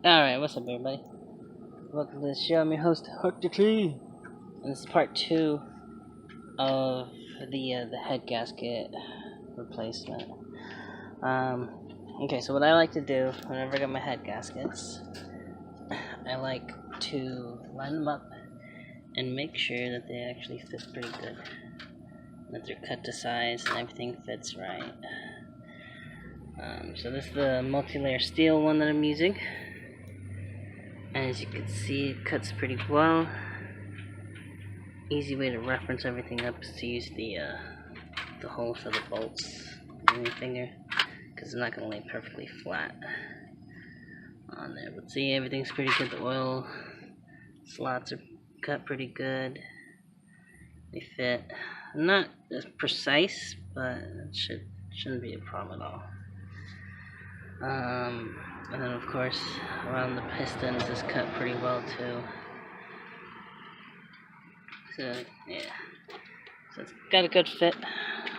Alright, what's up everybody? Welcome to the show. I'm your host, Hook the Tree. And this is part 2 of the head gasket replacement. Okay, so what I like to do whenever I get my head gaskets, I like to line them up and make sure that they actually fit pretty good. That they're cut to size and everything fits right. So this is the multi-layer steel one that I'm using. And as you can see, it cuts pretty well. Easy way to reference everything up is to use the holes for the bolts on your finger, because it's not going to lay perfectly flat on there. But see, everything's pretty good. The oil slots are cut pretty good. They fit. Not as precise, but it shouldn't be a problem at all. And then of course around the pistons is cut pretty well too. So yeah, so it's got a good fit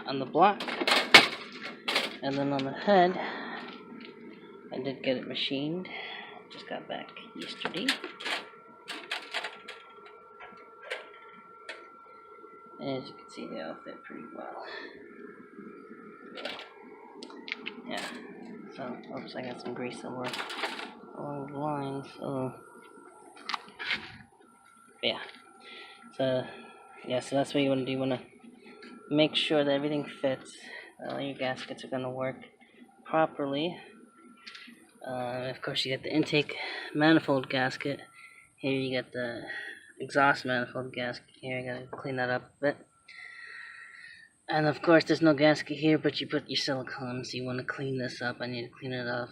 on the block. And then on the head, I did get it machined. Just got back yesterday. As you can see, they all fit pretty well. Yeah. So, oops, I got some grease somewhere along the lines. Yeah. So that's what you want to do. You want to make sure that everything fits. All your gaskets are going to work properly. Of course, you got the intake manifold gasket. Here you got the exhaust manifold gasket. Here, I gotta clean that up a bit. And of course, there's no gasket here, but you put your silicone. So you want to clean this up. I need to clean it off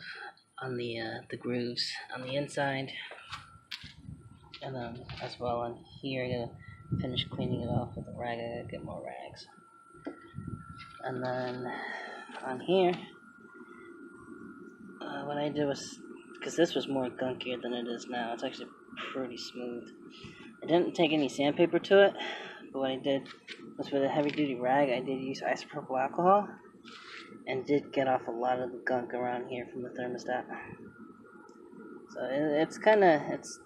on the grooves on the inside, and then as well on here. I gotta finish cleaning it off with a rag. I gotta get more rags. And then on here, what I did was, because this was more gunkier than it is now, it's actually pretty smooth. I didn't take any sandpaper to it, but what I did was with a heavy duty rag, I did use isopropyl alcohol and did get off a lot of the gunk around here from the thermostat. So it's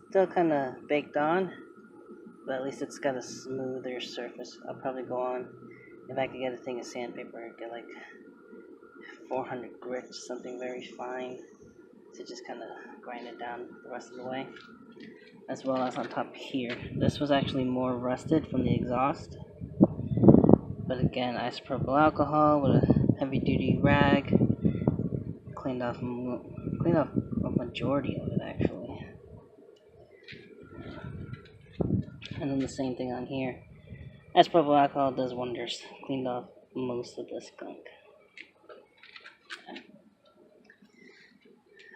still kind of baked on, but at least it's got a smoother surface. I'll probably go on, if I could get a thing of sandpaper, get like 400 grits, something very fine, to just kind of grind it down the rest of the way. As well as on top here. This was actually more rusted from the exhaust. But again, isopropyl alcohol with a heavy duty rag. Cleaned off a majority of it actually. And then the same thing on here. Isopropyl alcohol does wonders. Cleaned off most of this gunk.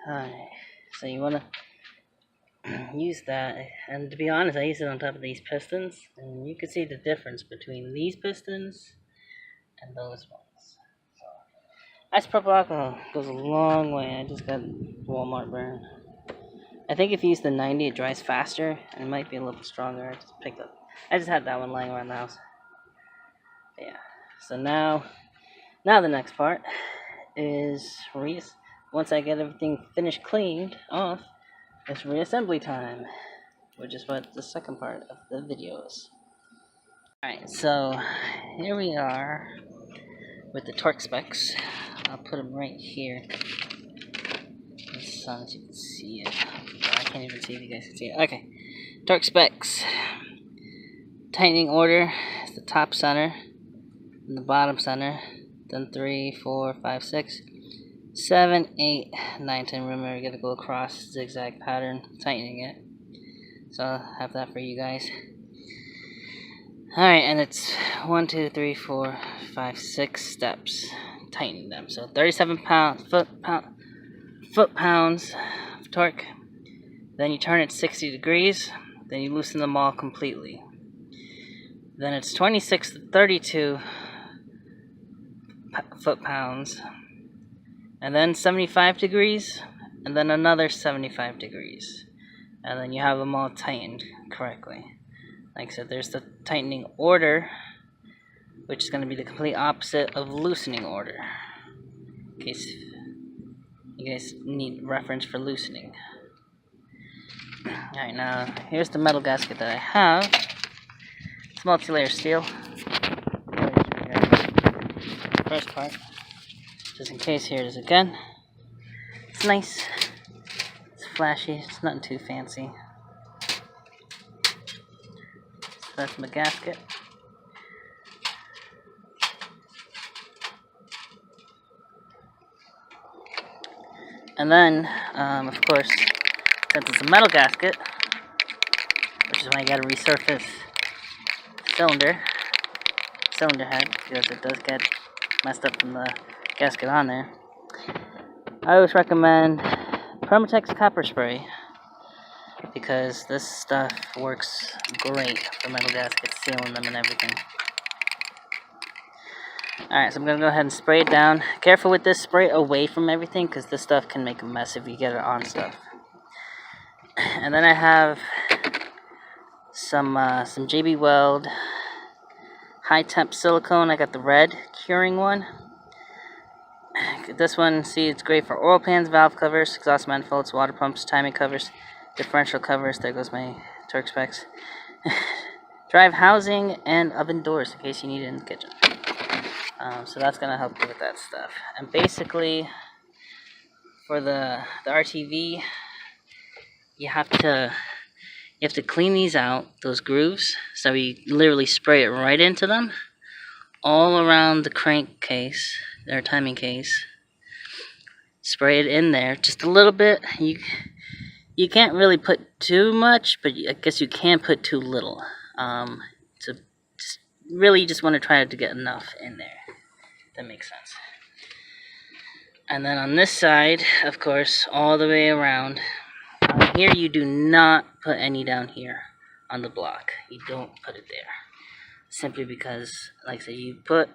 Alright, so you want to use that, and to be honest, I used it on top of these pistons, and you can see the difference between these pistons and those ones. So, isopropyl alcohol goes a long way. I just got Walmart brand. I think if you use the 90, it dries faster, and it might be a little stronger. I just had that one lying around the house. But yeah. So now the next part is once I get everything finished cleaned off, it's reassembly time, which is what the second part of the video is. Alright, so here we are with the torque specs. I'll put them right here. The sun, so you can see it. I can't even see if you guys can see it. Okay, torque specs. Tightening order is the top center, and the bottom center, then 3, 4, 5, 6, 7, 8, 9, 10. Remember, you gotta go across zigzag pattern, tightening it. So I'll have that for you guys. Alright, and it's 1, 2, 3, 4, 5, 6 steps. Tightening them. So 37 foot-pounds of torque. Then you turn it 60 degrees. Then you loosen them all completely. Then it's 26 to 32 foot-pounds. And then 75 degrees. And then another 75 degrees. And then you have them all tightened correctly. Like I said, there's the tightening order, which is going to be the complete opposite of loosening order, in case you guys need reference for loosening. Alright, now here's the metal gasket that I have. It's multi-layer steel. First part, just in case. Here it is again. It's nice. It's flashy. It's nothing too fancy. So that's my gasket. And then, of course, since it's a metal gasket, which is why you gotta resurface cylinder head, because it does get messed up from the gasket on there. I always recommend Permatex copper spray, because this stuff works great for metal gaskets, sealing them and everything. Alright, so I'm going to go ahead and spray it down. Careful with this, spray away from everything, because this stuff can make a mess if you get it on stuff. And then I have some JB Weld high temp silicone. I got the red curing one. This one, see, it's great for oil pans, valve covers, exhaust manifolds, water pumps, timing covers, differential covers. There goes my torque specs. Drive housing and oven doors in case you need it in the kitchen. So that's going to help you with that stuff. And basically, for the RTV, you have to clean these out, those grooves, so you literally spray it right into them, all around the crankcase, or timing case. Spray it in there just a little bit. You can't really put too much, but I guess you can put too little. So really, you just want to try to get enough in there. That makes sense. And then on this side, of course, all the way around. Here, you do not put any down here on the block. You don't put it there, simply because, like I said, you put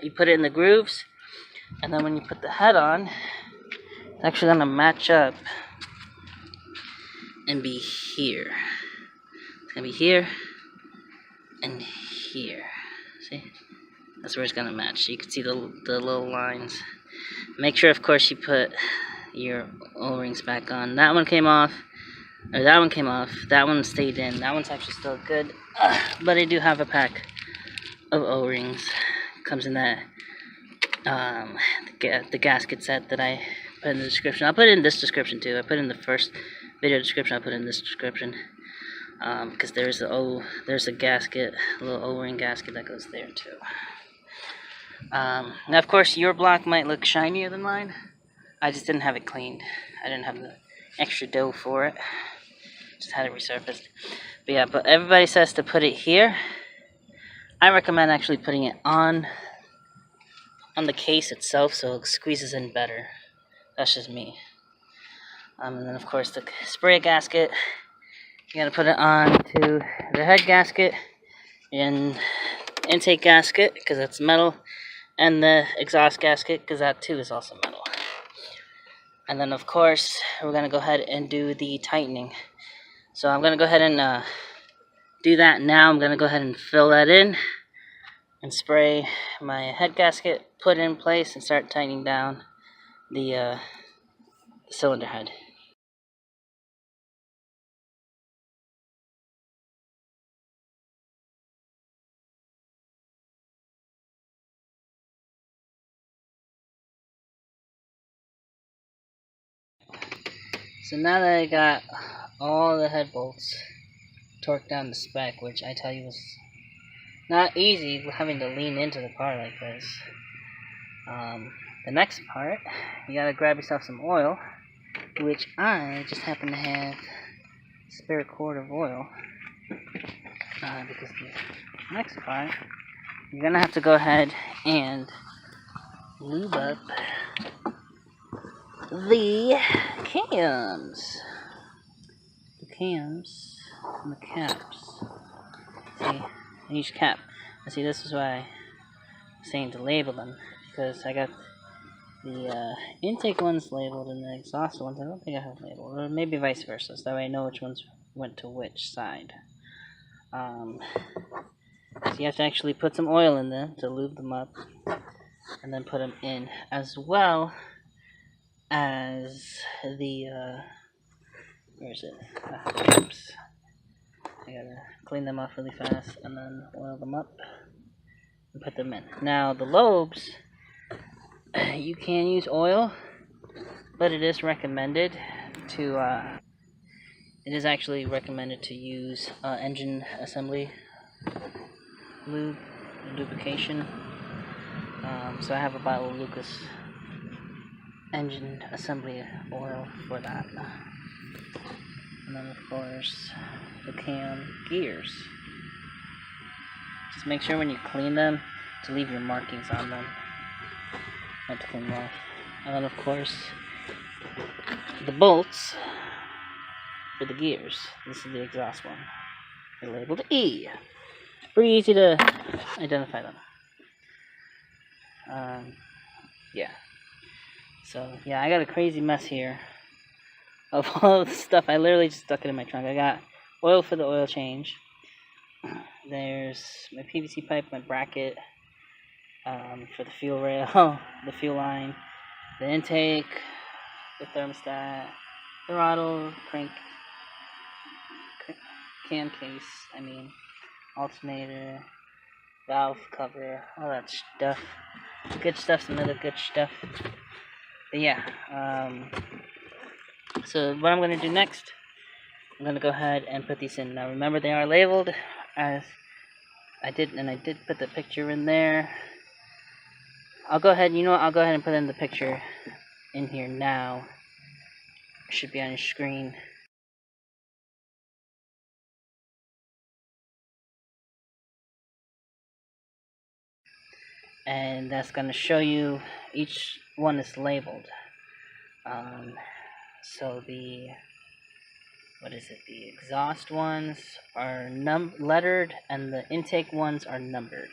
it in the grooves, and then when you put the head on, it's actually gonna match up and be here. It's gonna be here and here. See? That's where it's gonna match. You can see the little lines. Make sure, of course, you put your O-rings back on. That one came off, or that one came off. That one stayed in. That one's actually still good, but I do have a pack of O-rings. Comes in that the gasket set that I put in the description. I'll put it in this description too. I put it in the first video description. I'll put it in this description because there's a gasket, a little O-ring gasket that goes there too. Now, of course, your block might look shinier than mine. I just didn't have it cleaned. I didn't have the extra dough for it. Just had it resurfaced. But yeah, but everybody says to put it here. I recommend actually putting it on the case itself so it squeezes in better. That's just me. And then, of course, the spray gasket. You gotta put it on to the head gasket and intake gasket because that's metal, and the exhaust gasket because that too is also metal. And then, of course, we're going to go ahead and do the tightening. So I'm going to go ahead and do that now. I'm going to go ahead and fill that in and spray my head gasket, put it in place, and start tightening down the cylinder head. So now that I got all the head bolts torqued down to spec, which I tell you was not easy having to lean into the car like this. The next part, you gotta grab yourself some oil, which I just happen to have a spare quart of oil. Because the next part, you're gonna have to go ahead and lube up the cams. The cams and the caps. See, each cap. And see, this is why I'm saying to label them, because I got the intake ones labeled and the exhaust ones I don't think I have labeled, or maybe vice versa, so that way I know which ones went to which side. So you have to actually put some oil in them to lube them up, and then put them in, as well as the where is it? The caps. I gotta clean them off really fast and then oil them up and put them in. Now the lobes, you can use oil, but it is recommended to it is actually recommended to use engine assembly lubrication. So I have a bottle of Lucas engine assembly oil for that. And then of course the cam gears. Just make sure when you clean them to leave your markings on them. Not to clean them off. And then of course the bolts for the gears. This is the exhaust one. They're labeled E. Pretty easy to identify them. Yeah. So yeah, I got a crazy mess here of all the stuff. I literally just stuck it in my trunk. I got oil for the oil change. There's my PVC pipe, my bracket for the fuel rail, the fuel line, the intake, the thermostat, throttle, crank, cam case, alternator, valve cover, all that stuff. Good stuff, some other good stuff. But yeah, so what I'm going to do next, I'm going to go ahead and put these in. Now remember, they are labeled as I did put the picture in there. I'll go ahead and put in the picture in here now. It should be on your screen. And that's going to show you each one is labeled. So the exhaust ones are lettered and the intake ones are numbered.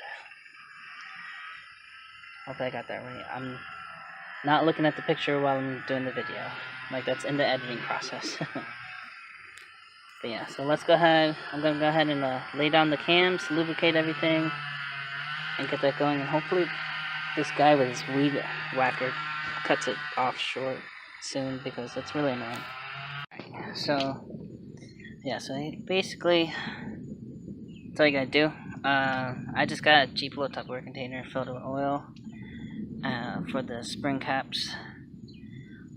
Hope I got that right. I'm not looking at the picture while I'm doing the video. Like, that's in the editing process. But yeah, so let's go ahead. I'm going to go ahead and lay down the cams, lubricate everything, and get that going. And hopefully this guy with his weed whacker cuts it off short soon, because it's really annoying. Right, so yeah, so basically that's all you gotta do. I just got a cheap little Tupperware container filled with oil for the spring caps.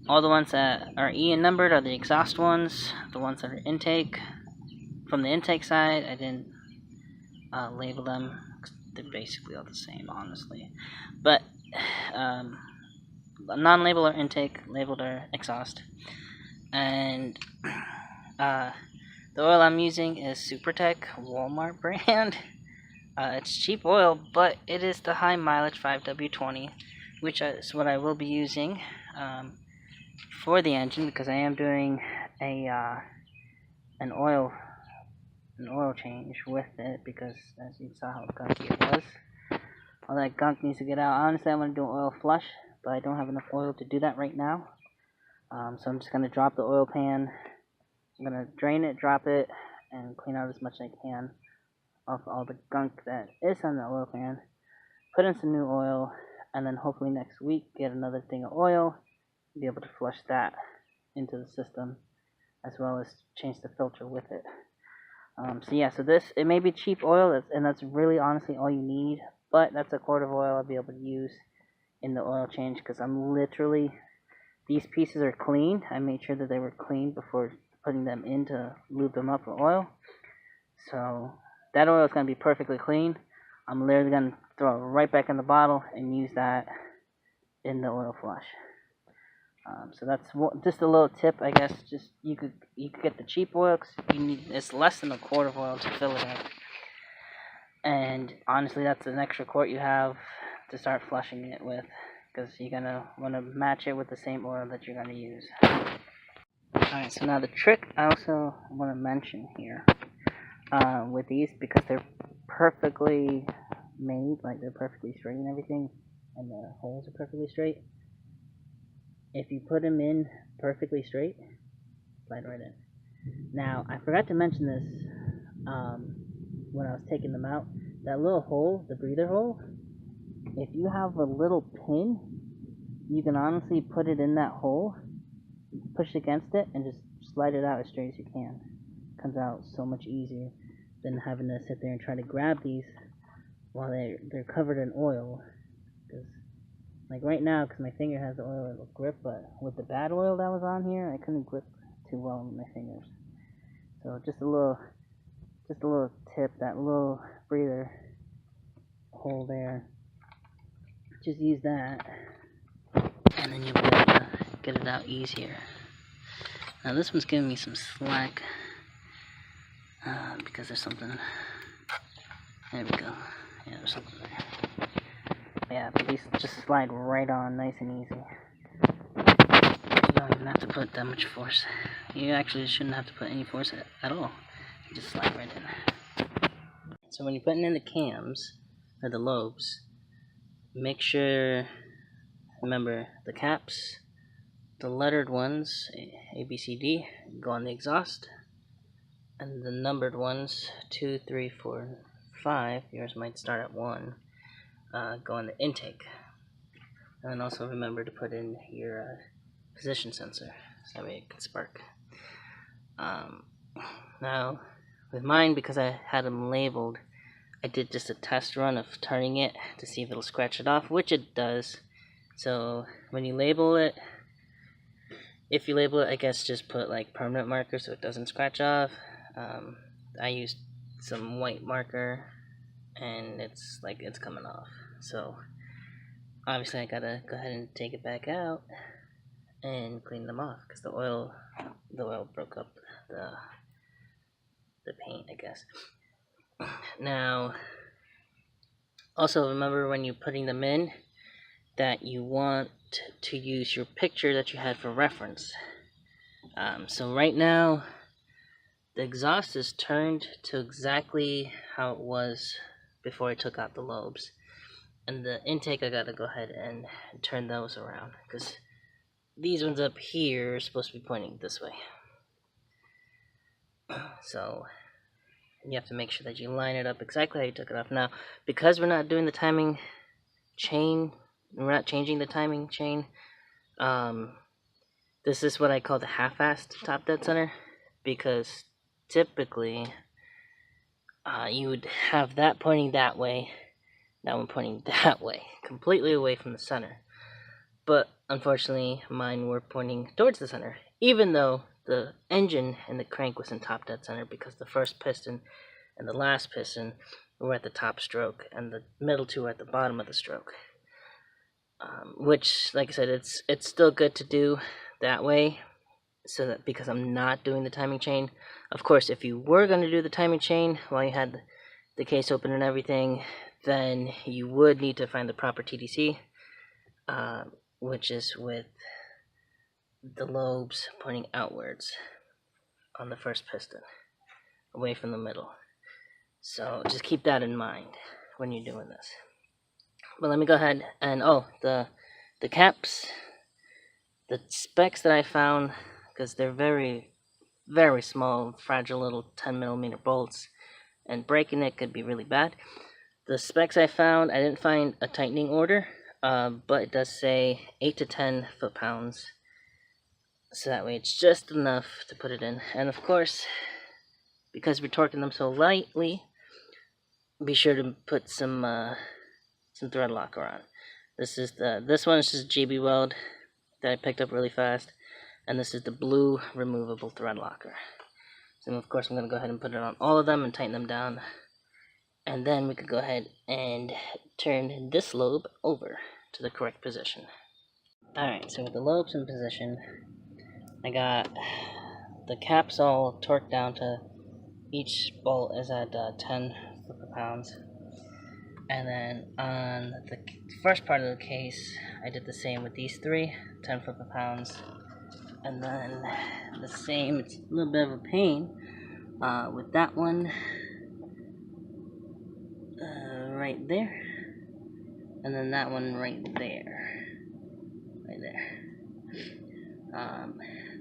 All the ones that are E and numbered are the exhaust ones. The ones that are intake, from the intake side, I didn't label them. They're basically all the same, honestly. But non-labeled are intake, labeled are exhaust. And the oil I'm using is Supertech Walmart brand. It's cheap oil, but it is the high mileage 5W20, which is what I will be using for the engine, because I am doing an oil change with it, because as you saw how gunky it was. All that gunk needs to get out. Honestly, I want to do an oil flush, but I don't have enough oil to do that right now. So I'm just going to drop the oil pan. I'm going to drain it, drop it, and clean out as much as I can of all the gunk that is on the oil pan. Put in some new oil, and then hopefully next week get another thing of oil, be able to flush that into the system, as well as change the filter with it. So yeah, so it may be cheap oil, and that's really honestly all you need, but that's a quart of oil I'll be able to use in the oil change, because I'm literally, these pieces are clean. I made sure that they were clean before putting them in to lube them up with oil. So that oil is going to be perfectly clean. I'm literally going to throw it right back in the bottle and use that in the oil flush. So that's just a little tip, I guess. Just you could get the cheap oil, because it's less than a quart of oil to fill it up. And honestly, that's an extra quart you have to start flushing it with, because you're gonna want to match it with the same oil that you're gonna use. Alright, so now the trick I also want to mention here with these, because they're perfectly made, like they're perfectly straight and everything, and the holes are perfectly straight. If you put them in perfectly straight, slide right in. Now, I forgot to mention this when I was taking them out. That little hole, the breather hole, if you have a little pin, you can honestly put it in that hole, push against it, and just slide it out as straight as you can. It comes out so much easier than having to sit there and try to grab these while they're covered in oil. Because like right now, because my finger has the oil, it'll grip, but with the bad oil that was on here, I couldn't grip too well with my fingers. So just a little tip, that little breather hole there, just use that, and then you'll be able to get it out easier. Now this one's giving me some slack, because there's something, there we go, yeah, there's something there. Yeah, but these just slide right on nice and easy. You don't even have to put that much force. You actually shouldn't have to put any force at all. You just slide right in. So when you're putting in the cams, or the lobes, make sure, remember, the caps, the lettered ones, A, B, C, D, go on the exhaust, and the numbered ones, 2, 3, 4, 5, yours might start at 1, go on the intake. And then also remember to put in your position sensor, so that way it can spark. Now, with mine, because I had them labeled, I did just a test run of turning it to see if it'll scratch it off, which it does. So when you label it, if you label it, I guess just put like permanent marker so it doesn't scratch off. I used some white marker and it's coming off. So obviously I gotta go ahead and take it back out and clean them off because the oil broke up the paint, I guess. Now, also remember when you're putting them in that you want to use your picture that you had for reference. So right now, the exhaust is turned to exactly how it was before I took out the lobes. And the intake, I gotta go ahead and turn those around because these ones up here are supposed to be pointing this way. So you have to make sure that you line it up exactly how you took it off. Now, because we're not doing the timing chain, we're not changing the timing chain, this is what I call the half-assed top dead center, because typically you would have that pointing that way, that one pointing that way, completely away from the center. But unfortunately, mine were pointing towards the center, even though the engine and the crank was in top dead center, because the first piston and the last piston were at the top stroke, and the middle two were at the bottom of the stroke. Which, like I said, it's still good to do that way, so that because I'm not doing the timing chain. Of course, if you were going to do the timing chain while you had the case open and everything, then you would need to find the proper TDC, which is with the lobes pointing outwards on the first piston, away from the middle. So just keep that in mind when you're doing this. But let me go ahead and, the caps, the specs that I found, because they're very, very small, fragile little 10mm bolts, and breaking it could be really bad. The specs I found, I didn't find a tightening order, but it does say 8 to 10 foot-pounds. So that way it's just enough to put it in. And of course, because we're torquing them so lightly, be sure to put some thread locker on. This one is just GB weld that I picked up really fast, and this is the blue removable thread locker. So of course I'm going to go ahead and put it on all of them and tighten them down, and then we could go ahead and turn this lobe over to the correct position. Alright, so with the lobes in position, I got the caps all torqued down to each bolt is at 10 foot-pounds. And then on the first part of the case, I did the same with these three, 10 foot-pounds. And then the same, it's a little bit of a pain with that one right there. And then that one right there. Right there.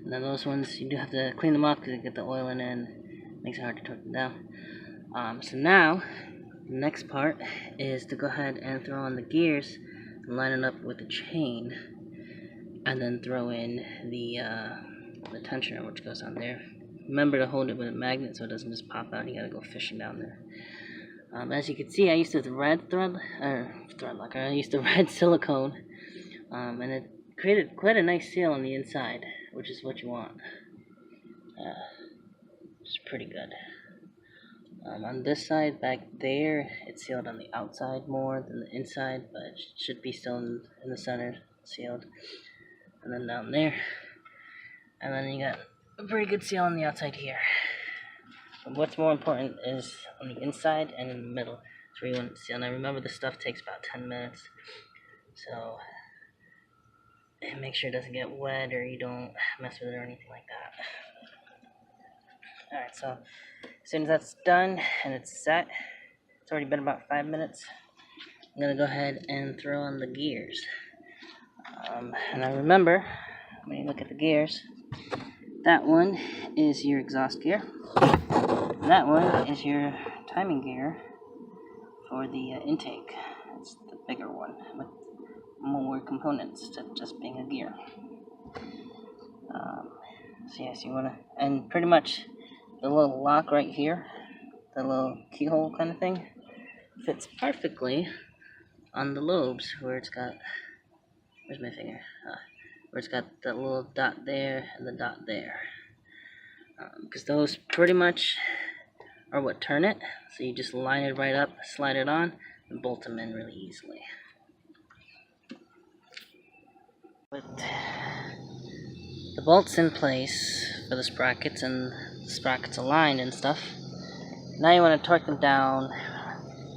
Now those ones, you do have to clean them off because you get the oil in and makes it hard to torque them down. So now, the next part is to go ahead and throw on the gears and line it up with the chain, and then throw in the the tensioner which goes on there. Remember to hold it with a magnet so it doesn't just pop out and you gotta go fishing down there. As you can see, I used the red thread locker. I used the red silicone, and it created quite a nice seal on the inside, which is what you want. It's pretty good. On this side back there, it's sealed on the outside more than the inside, but it should be still in the center sealed. And then down there, and then you got a pretty good seal on the outside here. But what's more important is on the inside and in the middle. That's where you want to seal. Now remember, this stuff takes about 10 minutes, so make sure it doesn't get wet or you don't mess with it or anything like that. Alright, so as soon as that's done and it's set, it's already been about 5 minutes, I'm going to go ahead and throw on the gears. And I remember, when you look at the gears, that one is your exhaust gear, that one is your timing gear for the intake. It's the bigger one with more components to just being a gear. So yes, you want to, and pretty much the little lock right here, the little keyhole kind of thing, fits perfectly on the lobes where it's got, where's my finger? Where it's got the little dot there and the dot there. Because those pretty much are what turn it. So you just line it right up, slide it on, and bolt them in really easily. With the bolts in place for the sprockets and the sprockets aligned and stuff, now you want to torque them down.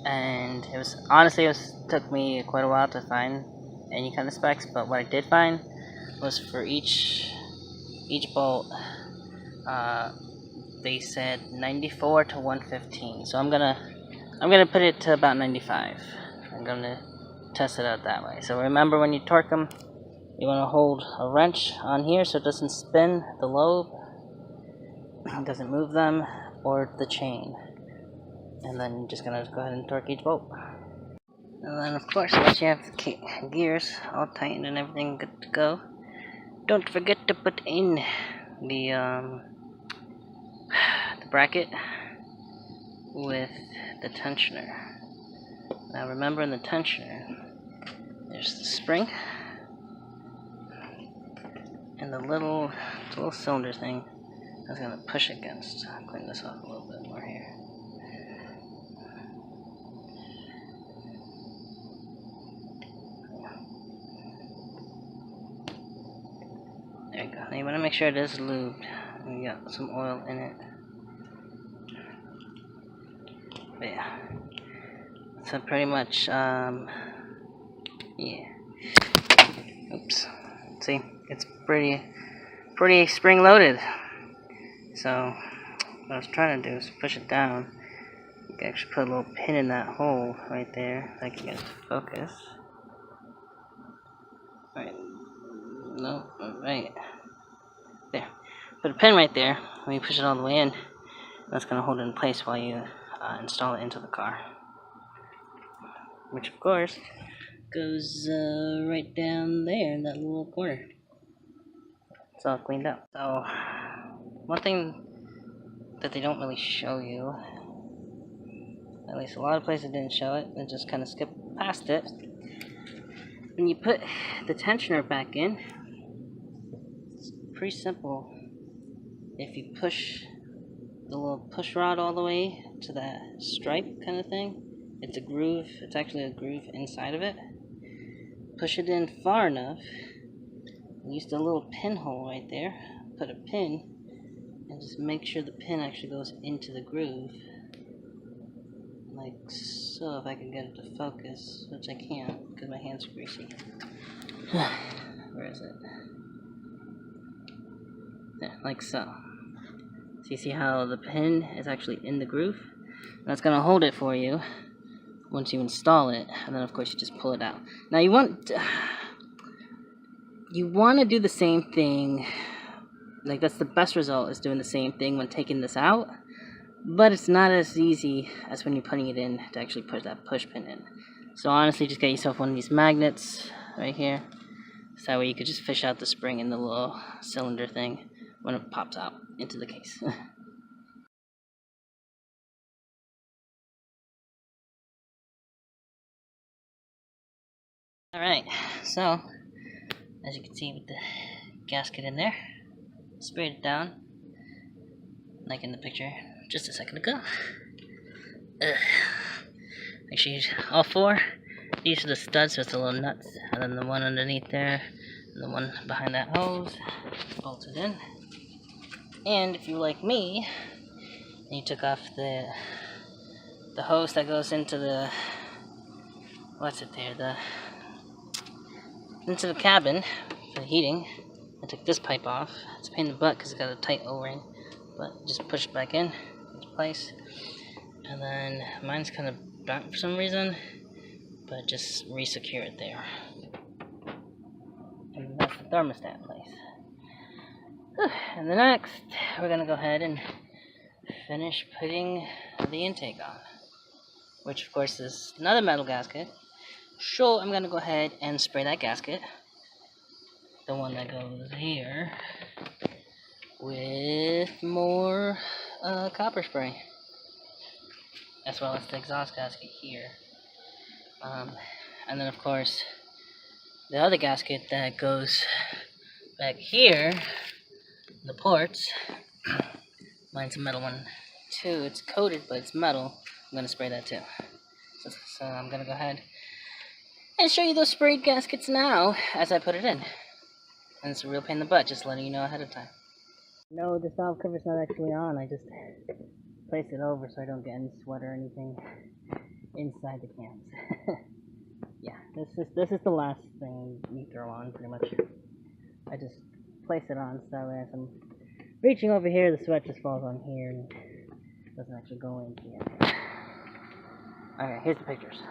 And it was honestly, took me quite a while to find any kind of specs, but what I did find was for each bolt, they said 94 to 115. So I'm gonna put it to about 95. I'm gonna test it out that way. So remember, when you torque them, you want to hold a wrench on here so it doesn't spin the lobe, it doesn't move them, or the chain. And then you're just gonna go ahead and torque each bolt. And then of course, once you have the gears all tightened and everything good to go, don't forget to put in the bracket with the tensioner. Now remember, in the tensioner, there's the spring and the little cylinder thing I was going to push against. I'll clean this off a little bit more here. There you go. Now you want to make sure it is lubed. You got some oil in it. But yeah. So pretty much, yeah. Oops. See, it's pretty spring loaded. So what I was trying to do is push it down. You can actually put a little pin in that hole right there, so I can get it to focus. Right. No, right there. Put a pin right there. When you push it all the way in, that's going to hold it in place while you install it into the car. Which of course goes right down there in that little corner. It's all cleaned up. So one thing that they don't really show you, at least a lot of places didn't show it, they just kind of skip past it. When you put the tensioner back in, it's pretty simple. If you push the little push rod all the way to that stripe kind of thing, it's a groove, it's actually a groove inside of it. Push it in far enough, use the little pinhole right there, put a pin, and just make sure the pin actually goes into the groove. Like so, if I can get it to focus, which I can't because my hand's greasy. Where is it? There, like so. So you see how the pin is actually in the groove? That's going to hold it for you once you install it, and then of course you just pull it out. Now you want to do the same thing, like that's the best result, is doing the same thing when taking this out, but it's not as easy as when you're putting it in to actually put that push pin in. So honestly, just get yourself one of these magnets right here, so that way you could just fish out the spring in the little cylinder thing when it pops out into the case. Alright, so as you can see with the gasket in there, sprayed it down like in the picture just a second ago. Make sure you use all four. These are the studs with the little nuts, and then the one underneath there, and the one behind that hose, bolted in. And if you like me, and you took off the hose that goes into the into the cabin for the heating. I took this pipe off. It's a pain in the butt because it's got a tight O-ring, but just push it back in into place. And then mine's kind of bent for some reason, but just re-secure it there. And that's the thermostat in place. And the next, we're gonna go ahead and finish putting the intake on, which of course is another metal gasket. So I'm gonna go ahead and spray that gasket, the one that goes here, with more copper spray, as well as the exhaust gasket here. And then of course the other gasket that goes back here, the ports, mine's a metal one too. It's coated but it's metal. I'm gonna spray that too. So I'm gonna go ahead and show you those sprayed gaskets now as I put it in. And it's a real pain in the butt, just letting you know ahead of time. No, the valve cover's not actually on. I just place it over so I don't get any sweat or anything inside the cans. Yeah, this is the last thing you throw on, pretty much. I just place it on so as I'm reaching over here, the sweat just falls on here and doesn't actually go into the end. Okay, here's the pictures.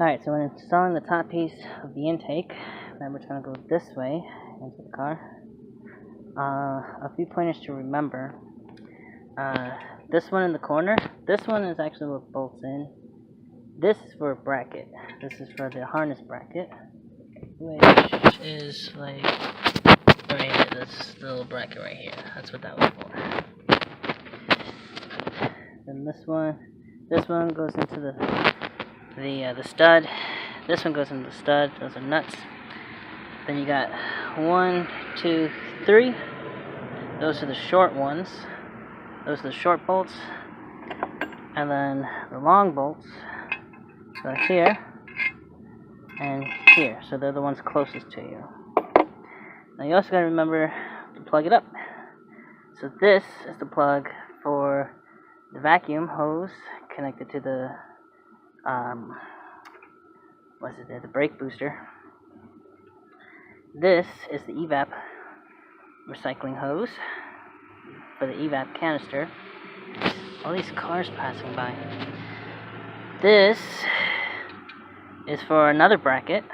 Alright, so when installing the top piece of the intake, remember it's going to go this way into the car. A few pointers to remember. This one in the corner, this one is actually what bolts in. This is for a bracket. This is for the harness bracket, which is like right here, this little bracket right here. That's what that was for. Then this one goes into the stud. This one goes into the stud. Those are nuts. Then you got 1, 2, 3. Those are the short ones. Those are the short bolts. And then the long bolts go here and here. So they're the ones closest to you. Now you also got to remember to plug it up. So this is the plug for the vacuum hose connected to the the brake booster. This is the evap recycling hose for the evap canister. All these cars passing by. This is for another bracket.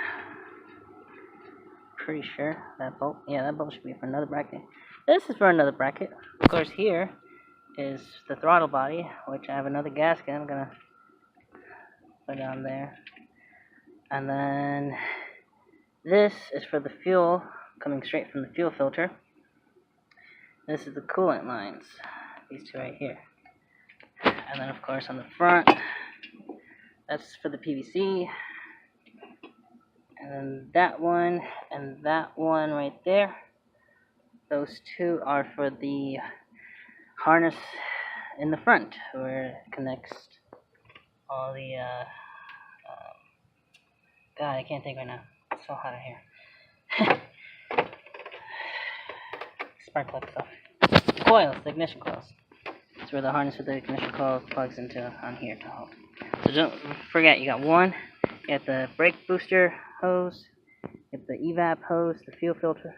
Pretty sure that bolt, that bolt should be for another bracket. This is for another bracket. Of course, here is the throttle body, which I have another gasket. I'm gonna put on there. And then this is for the fuel coming straight from the fuel filter. This is the coolant lines, these two right here. And then of course on the front, that's for the PVC. And then that one and that one right there, those two are for the harness in the front, where it connects all the God, I can't think right now. It's so hot out here. Spark plug stuff. Coils, the ignition coils. That's where the harness with the ignition coil plugs into on here to hold. So don't forget, you got one. You got the brake booster hose. You got the evap hose, the fuel filter,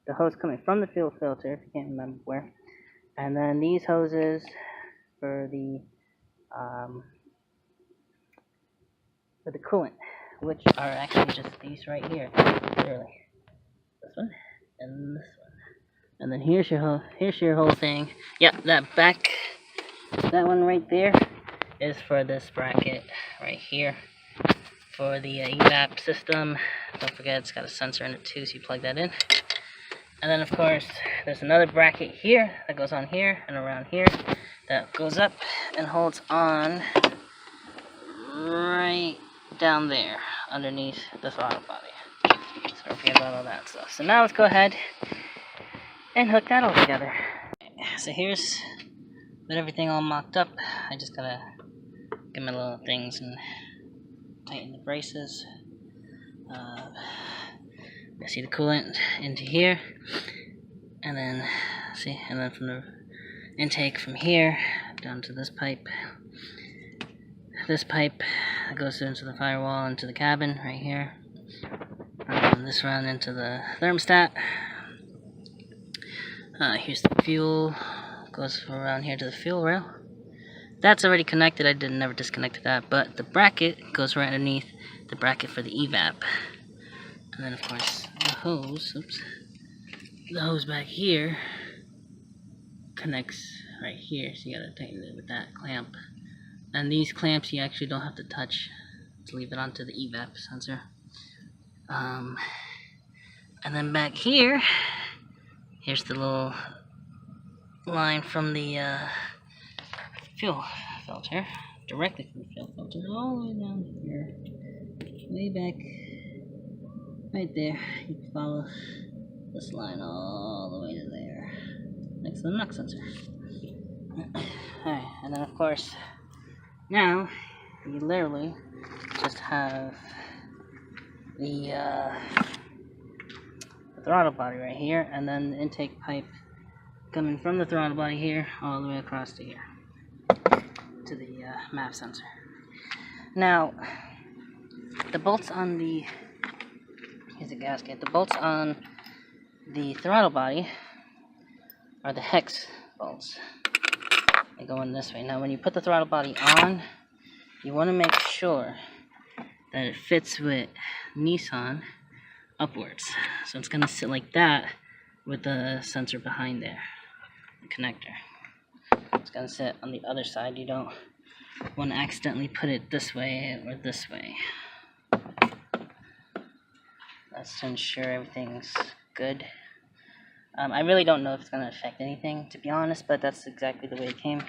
the hose coming from the fuel filter, if you can't remember where. And then these hoses for the coolant, which are actually just these right here, literally. This one and this one. And then here's your whole thing. Yep, that one right there is for this bracket right here for the evap system. Don't forget it's got a sensor in it too, so you plug that in. And then of course there's another bracket here that goes on here and around here that goes up and holds on right down there underneath the throttle body. So forget about all that stuff. So now let's go ahead and hook that all together. So here's with everything all mocked up. I just gotta get my little things and tighten the braces. I see the coolant into here, and then from the intake from here down to this pipe. This pipe goes into the firewall into the cabin right here. This run into the thermostat. Here's the fuel. Goes around here to the fuel rail. That's already connected. I never disconnected that, but the bracket goes right underneath the bracket for the evap. And then of course the hose, the hose back here connects right here, so you gotta tighten it with that clamp. And these clamps you actually don't have to touch to leave it onto the evap sensor. And then back here, here's the little line from the fuel filter, directly from the fuel filter, all the way down here, way back, right there. You can follow this line all the way to there, next to the knock sensor. Alright, and then of course, now you literally just have the throttle body right here, and then the intake pipe coming from the throttle body here all the way across to here to the MAF sensor. Now the bolts on the here's the gasket. The bolts on the throttle body are the hex bolts. They go in this way. Now when you put the throttle body on, you want to make sure that it fits with Nissan upwards. So it's going to sit like that with the sensor behind there, the connector. It's going to sit on the other side. You don't want to accidentally put it this way or this way. That's to ensure everything's good. I really don't know if it's going to affect anything, to be honest, but that's exactly the way it came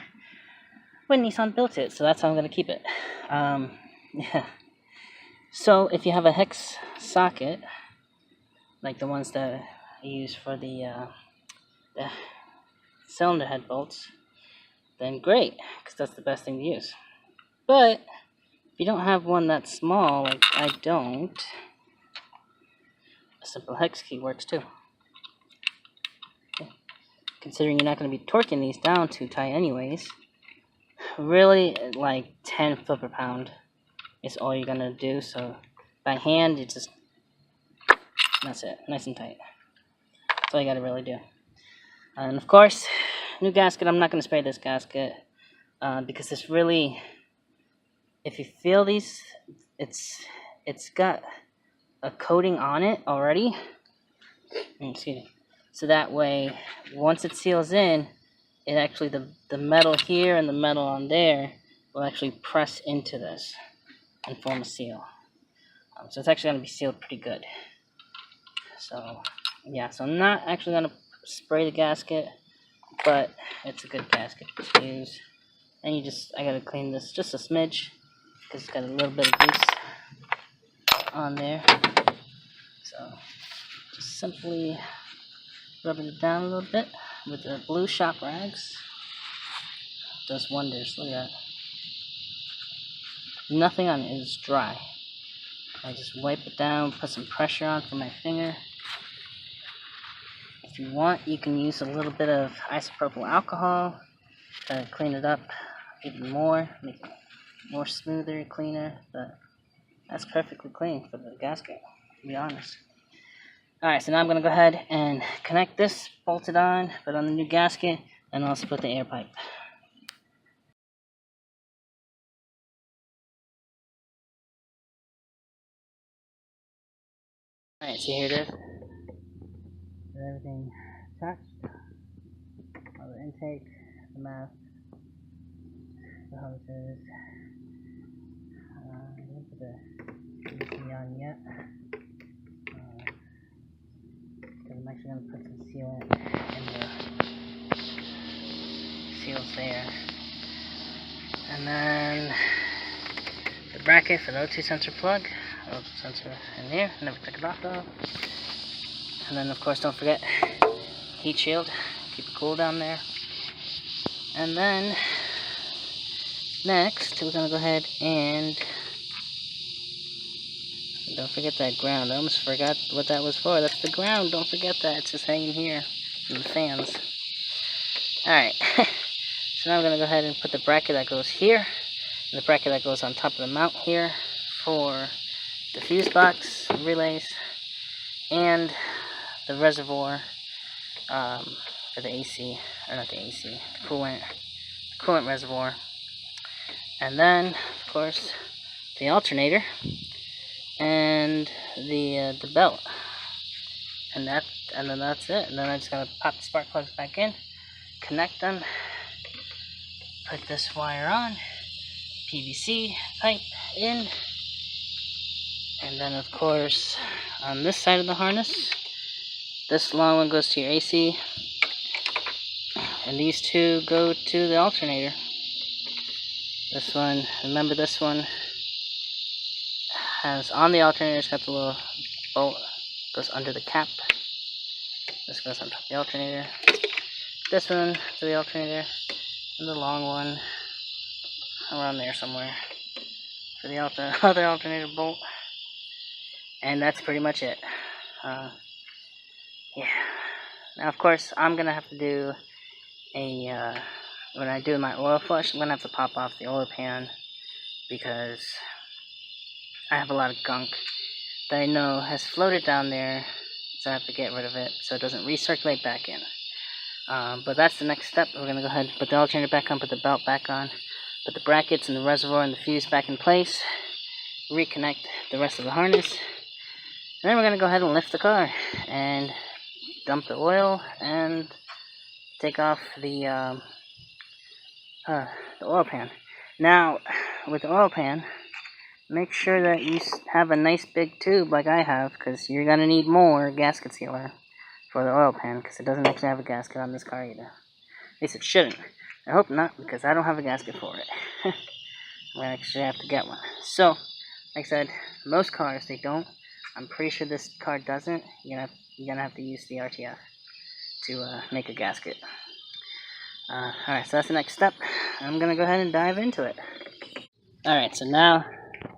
when Nissan built it, so that's how I'm going to keep it. Yeah. So if you have a hex socket, like the ones that I use for the cylinder head bolts, then great, because that's the best thing to use. But if you don't have one that small, like I don't, a simple hex key works too. Okay. Considering you're not going to be torquing these down too tight anyways, really like 10 foot-per-pound is all you're going to do. So by hand, that's it, nice and tight. That's all you got to really do. And of course, new gasket. I'm not going to spray this gasket because it's really, if you feel these, it's got a coating on it already. Excuse me. So that way, once it seals in, it actually the metal here and the metal on there will actually press into this and form a seal. So it's actually going to be sealed pretty good. So yeah, so I'm not actually going to spray the gasket, but it's a good gasket to use. And I got to clean this just a smidge because it's got a little bit of grease on there. So just simply rubbing it down a little bit with the blue shop rags. Does wonders. Look at that. Nothing on it is dry. I just wipe it down, put some pressure on for my finger. If you want, you can use a little bit of isopropyl alcohol to clean it up even more, make it more smoother, cleaner, but that's perfectly clean for the gasket, to be honest. Alright, so now I'm going to go ahead and connect this, bolt it on, put on the new gasket, and also put the air pipe. Alright, so here it is. Everything attached. All the intake, the mask, the hoses. I didn't put the AC on yet. Because I'm actually going to put some sealant in the seals there. And then the bracket for the O2 sensor plug. O2 sensor in here, never took it off though. And then of course don't forget heat shield, keep it cool down there. And then next we're gonna go ahead and don't forget that ground. I almost forgot what that was for. That's the ground, don't forget that. It's just hanging here in the fans. Alright, so now I'm gonna go ahead and put the bracket that goes here and the bracket that goes on top of the mount here for the fuse box relays and the reservoir for the AC, or not the AC, the coolant reservoir, and then of course the alternator and the belt, and then that's it. And then I'm just gonna pop the spark plugs back in, connect them, put this wire on, PVC pipe in, and then of course on this side of the harness, this long one goes to your AC, and these two go to the alternator. This one, remember this one has on the alternator, it's got the little bolt, goes under the cap. This goes on top of the alternator. This one to the alternator, and the long one around there somewhere for the other alternator bolt. And that's pretty much it. Yeah. Now, of course, I'm gonna have to do a when I do my oil flush, I'm gonna have to pop off the oil pan because I have a lot of gunk that I know has floated down there, so I have to get rid of it so it doesn't recirculate back in. But that's the next step. We're gonna go ahead and put the alternator back on, put the belt back on, put the brackets and the reservoir and the fuse back in place, reconnect the rest of the harness, and then we're gonna go ahead and lift the car and dump the oil and take off the oil pan. Now, with the oil pan, make sure that you have a nice big tube like I have, because you're going to need more gasket sealer for the oil pan, because it doesn't actually have a gasket on this car either. At least it shouldn't. I hope not, because I don't have a gasket for it. I'm going to actually have to get one. So, like I said, most cars, they don't. I'm pretty sure this car doesn't. You're gonna have to use the RTF to make a gasket. Alright, so that's the next step. I'm gonna go ahead and dive into it. Alright, so now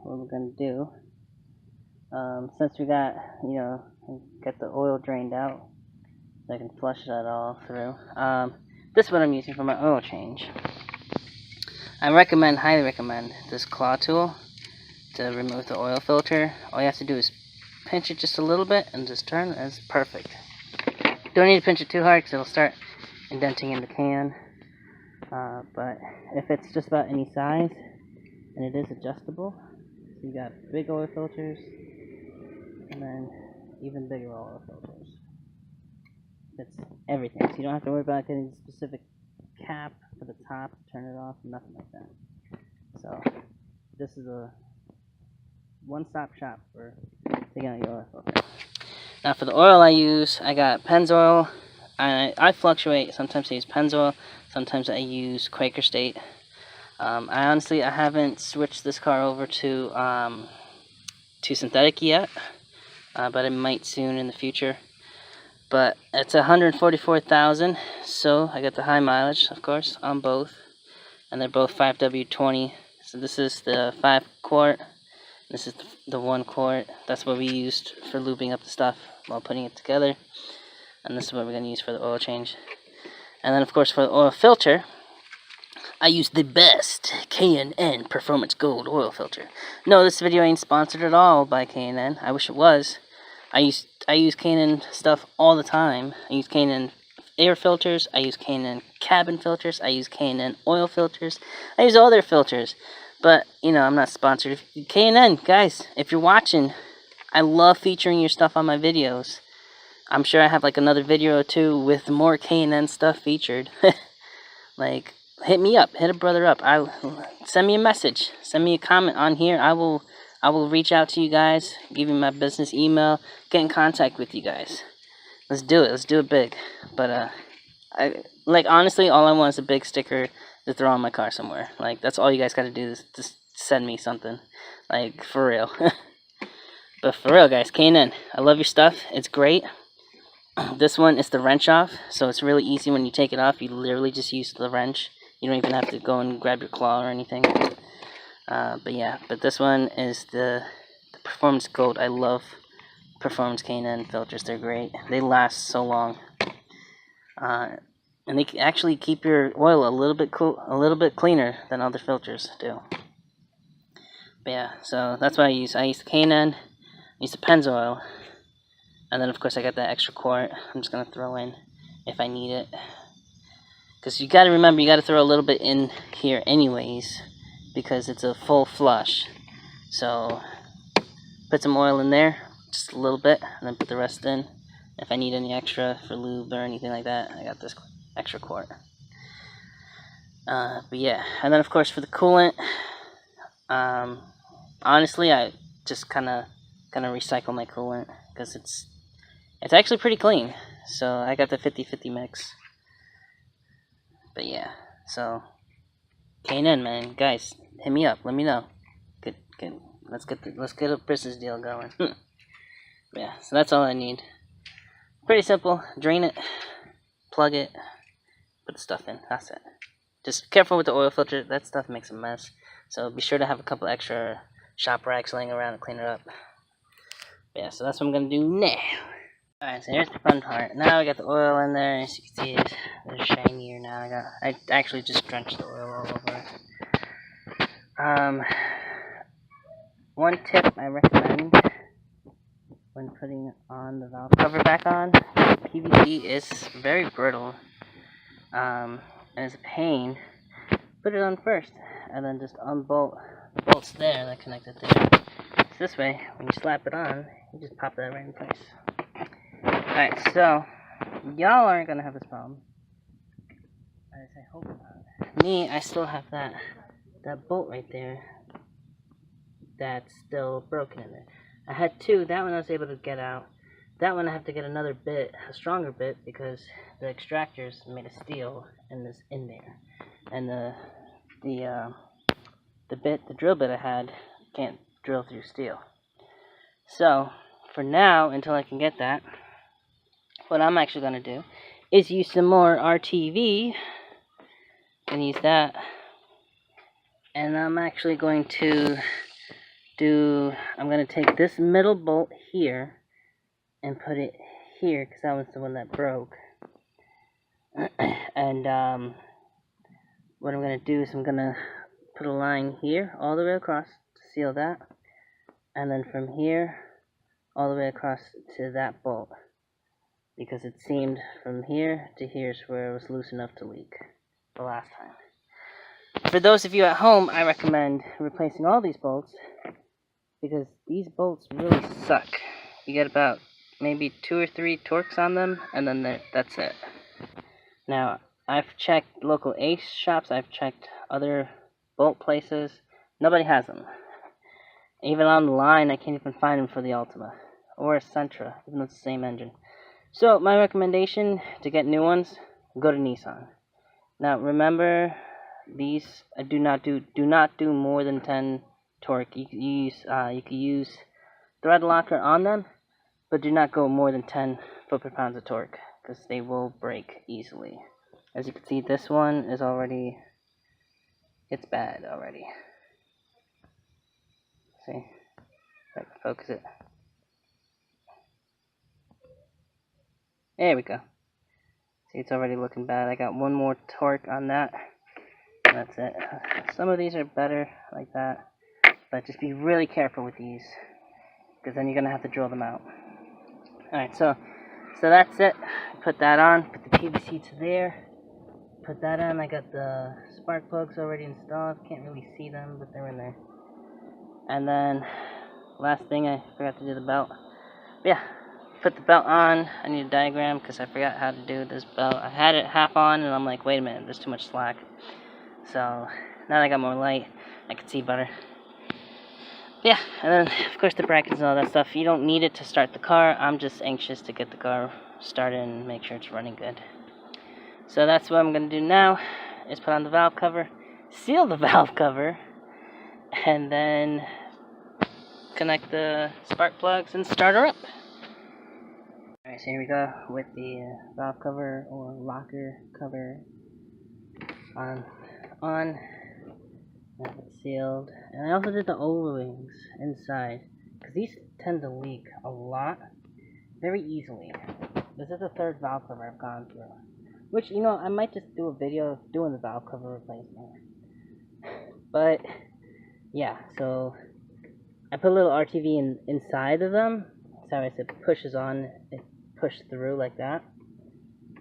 what we're gonna do, since we got, get the oil drained out, so I can flush that all through. This is what I'm using for my oil change. I highly recommend this claw tool to remove the oil filter. All you have to do is pinch it just a little bit and just turn, and it's perfect. Don't need to pinch it too hard because it'll start indenting in the can. But if it's just about any size, and it is adjustable, so you got big oil filters, and then even bigger oil filters. It's everything, so you don't have to worry about getting a specific cap for the top to turn it off, nothing like that. So this is a one-stop shop for taking out your oil filter. Now for the oil I use, I got Pennzoil. I fluctuate. Sometimes I use Pennzoil, sometimes I use Quaker State. I haven't switched this car over to synthetic yet, but I might soon in the future. But it's 144,000, so I got the high mileage, of course, on both, and they're both 5W20. So this is the 5 quart. This is the 1 quart. That's what we used for lubing up the stuff while putting it together. And this is what we're going to use for the oil change. And then, of course, for the oil filter, I use the best K&N Performance Gold oil filter. No, this video ain't sponsored at all by K&N. I wish it was. I use K&N stuff all the time. I use K&N air filters. I use K&N cabin filters. I use K&N oil filters. I use all their filters. But, I'm not sponsored. K&N, guys, if you're watching, I love featuring your stuff on my videos. I'm sure I have like another video or two with more K&N stuff featured. Like, hit me up, hit a brother up. Send me a message, send me a comment on here. I will reach out to you guys, give you my business email, get in contact with you guys. Let's do it. Let's do it big. But like, honestly, all I want is a big sticker to throw on my car somewhere. Like, that's all you guys got to do is just send me something. Like, for real. But for real, guys, K&N, I love your stuff. It's great. This one is the wrench off, so it's really easy when you take it off. You literally just use the wrench. You don't even have to go and grab your claw or anything. But yeah, but this one is the Performance Gold. I love Performance K&N filters. They're great. They last so long. And they actually keep your oil a little bit cleaner than other filters do. But yeah, so that's what I use. I use the K&N, I use the Pennzoil, and then of course I got that extra quart. I'm just gonna throw in if I need it, because you got to remember, you got to throw a little bit in here anyways, because it's a full flush. So put some oil in there, just a little bit, and then put the rest in. If I need any extra for lube or anything like that, I got this extra quart. But yeah, and then of course for the coolant, honestly, I just kind of recycle my coolant, because it's actually pretty clean. So I got the 50-50 mix. But yeah, so K&N, man, guys, hit me up, let me know. Good. Let's get a business deal going. Yeah, so that's all I need. Pretty simple. Drain it, plug it, put the stuff in. That's it. Just careful with the oil filter. That stuff makes a mess. So be sure to have a couple extra shop rags laying around to clean it up. But yeah, so that's what I'm gonna do now. Alright, so here's the fun part. Now I got the oil in there. As you can see, it's shinier now. I actually just drenched the oil all over it. One tip I recommend when putting on the valve cover back on, PVC is very brittle, and it's a pain. Put it on first, and then just unbolt the bolts there that connect it there. So this way, when you slap it on, you just pop that right in place. Alright, so y'all aren't gonna have this problem. I hope not. Me, I still have that bolt right there that's still broken in there. I had two. That one I was able to get out. That one I have to get another bit, a stronger bit, because the extractor's made of steel and is in there. And the drill bit I had can't drill through steel. So for now, until I can get that, what I'm actually going to do is use some more RTV and use that. And I'm actually going to I'm going to take this middle bolt here and put it here, because that was the one that broke. And what I'm going to do is I'm going to put a line here all the way across to seal that, and then from here all the way across to that bolt, because it seemed from here to here is where it was loose enough to leak the last time. For those of you at home, I recommend replacing all these bolts, because these bolts really suck. You get about maybe 2 or 3 torques on them, and then that's it. Now, I've checked local Ace shops, I've checked other bolt places. Nobody has them. Even online, I can't even find them for the Altima or a Sentra, even though it's the same engine. So my recommendation to get new ones, go to Nissan. Now remember, these do not do more than 10 torque. You can use thread locker on them, but do not go more than 10 foot-pounds of torque, because they will break easily. As you can see, this one is already, it's bad already. See, if I can focus it. There we go. See, it's already looking bad. I got one more torque on that, and that's it. Some of these are better like that, but just be really careful with these, because then you're going to have to drill them out. Alright, so that's it. Put that on, put the PVC to there, put that on. I got the spark plugs already installed. Can't really see them, but they're in there. And then, last thing, I forgot to do the belt. But yeah, put the belt on. I need a diagram because I forgot how to do this belt. I had it half on and I'm like, wait a minute, there's too much slack. So now that I got more light, I can see better. Yeah, and then of course the brackets and all that stuff. You don't need it to start the car. I'm just anxious to get the car started and make sure it's running good. So that's what I'm going to do now, is put on the valve cover, seal the valve cover, and then connect the spark plugs and start her up. Alright, so here we go with the valve cover or locker cover on. Have it sealed. And I also did the O-rings inside, because these tend to leak a lot, very easily. This is the third valve cover I've gone through. Which, you know, I might just do a video doing the valve cover replacement. But, yeah, so I put a little RTV inside of them. So as it pushes on, it pushes through like that.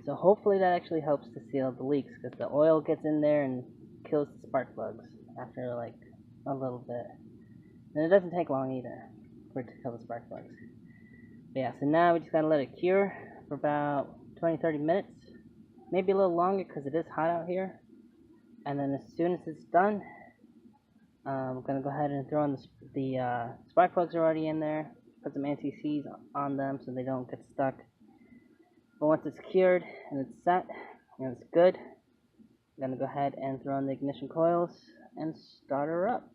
So hopefully that actually helps to seal the leaks, because the oil gets in there and kills the spark plugs after like a little bit. And it doesn't take long either for it to kill the spark plugs. But yeah, so now we just gotta let it cure for about 20-30 minutes. Maybe a little longer because it is hot out here. And then as soon as it's done, I'm gonna go ahead and throw in the spark plugs are already in there. Put some anti-seize on them so they don't get stuck. But once it's cured and it's set and it's good, I'm gonna go ahead and throw in the ignition coils and start her up.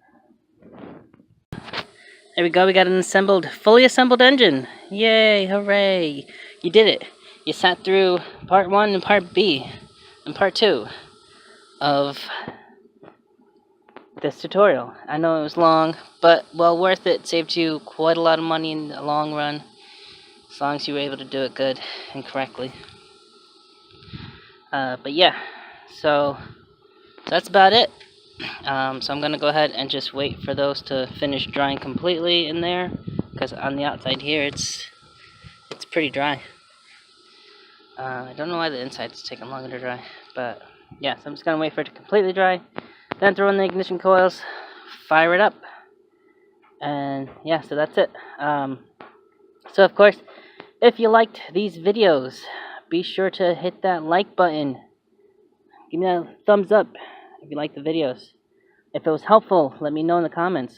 There we go, we got an fully assembled engine. Yay, hooray. You did it. You sat through part 1 and part B and part 2 of this tutorial. I know it was long, but well worth it. Saved you quite a lot of money in the long run, as long as you were able to do it good and correctly. But yeah, so that's about it. So I'm gonna go ahead and just wait for those to finish drying completely in there, because on the outside here it's pretty dry. I don't know why the inside's taking longer to dry, but yeah, so I'm just gonna wait for it to completely dry, then throw in the ignition coils, fire it up, and yeah, so that's it. So of course, if you liked these videos, be sure to hit that like button. Give me a thumbs up if you like the videos. If it was helpful, let me know in the comments.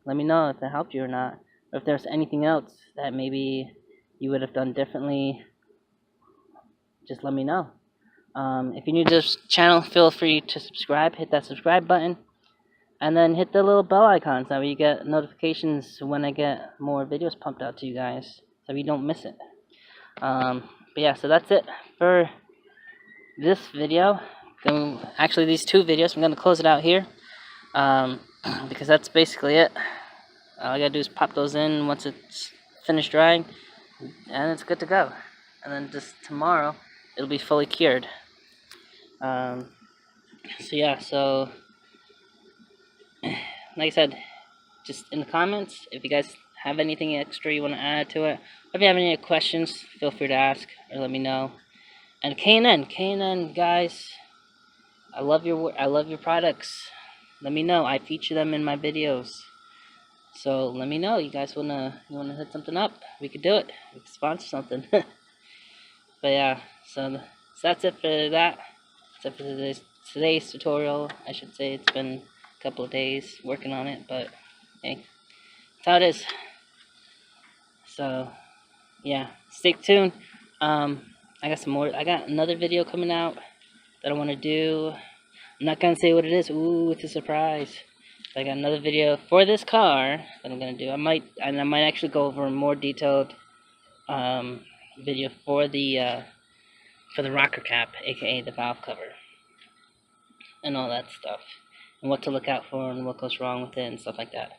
Let me know if it helped you or not, or if there's anything else that maybe you would have done differently. Just let me know. If you're new to this channel, feel free to subscribe. Hit that subscribe button, and then hit the little bell icon so you get notifications when I get more videos pumped out to you guys, so you don't miss it. But yeah, so that's it for this video. Actually, these 2 videos, I'm going to close it out here, because that's basically it. All I got to do is pop those in once it's finished drying, and it's good to go. And then just tomorrow, it'll be fully cured. So yeah, so like I said, just in the comments, if you guys have anything extra you want to add to it, or if you have any questions, feel free to ask or let me know. And K&N guys, I love your products. Let me know. I feature them in my videos. So let me know. You guys wanna hit something up? We could do it. We could sponsor something. But yeah, so that's it for that. That's it for today's tutorial. I should say it's been a couple of days working on it, but hey, that's how it is. So yeah, stay tuned. I got another video coming out that I want to do. I'm not gonna say what it is. Ooh, it's a surprise. I got another video for this car that I'm gonna do. I might actually go over a more detailed video for the rocker cap, aka the valve cover, and all that stuff, and what to look out for and what goes wrong with it and stuff like that.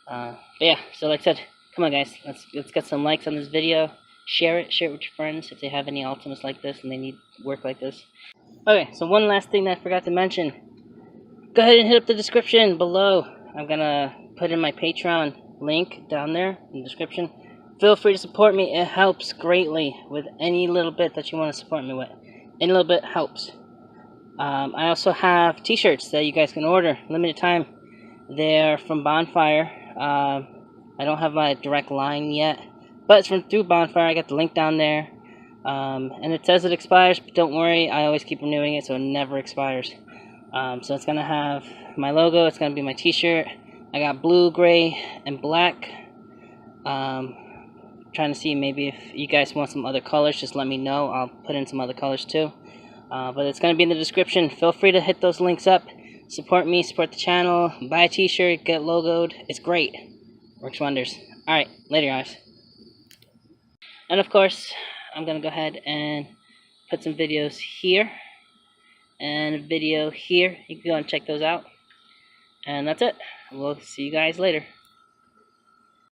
But yeah, so like I said, come on guys, let's get some likes on this video. Share it with your friends if they have any Altimas like this and they need work like this. Okay, so one last thing that I forgot to mention. Go ahead and hit up the description below. I'm gonna put in my Patreon link down there in the description. Feel free to support me. It helps greatly with any little bit that you want to support me with. Any little bit helps. I also have t-shirts that you guys can order. Limited time. They're from Bonfire. I don't have my direct line yet, but it's from through Bonfire. I got the link down there. And it says it expires, but don't worry, I always keep renewing it, so it never expires. So it's going to have my logo, it's going to be my t-shirt. I got blue, gray, and black. Trying to see maybe if you guys want some other colors, just let me know. I'll put in some other colors too. But it's going to be in the description. Feel free to hit those links up. Support me, support the channel, buy a t-shirt, get logoed. It's great. Works wonders. Alright, later guys. And of course, I'm going to go ahead and put some videos here and a video here. You can go and check those out. And that's it. We'll see you guys later.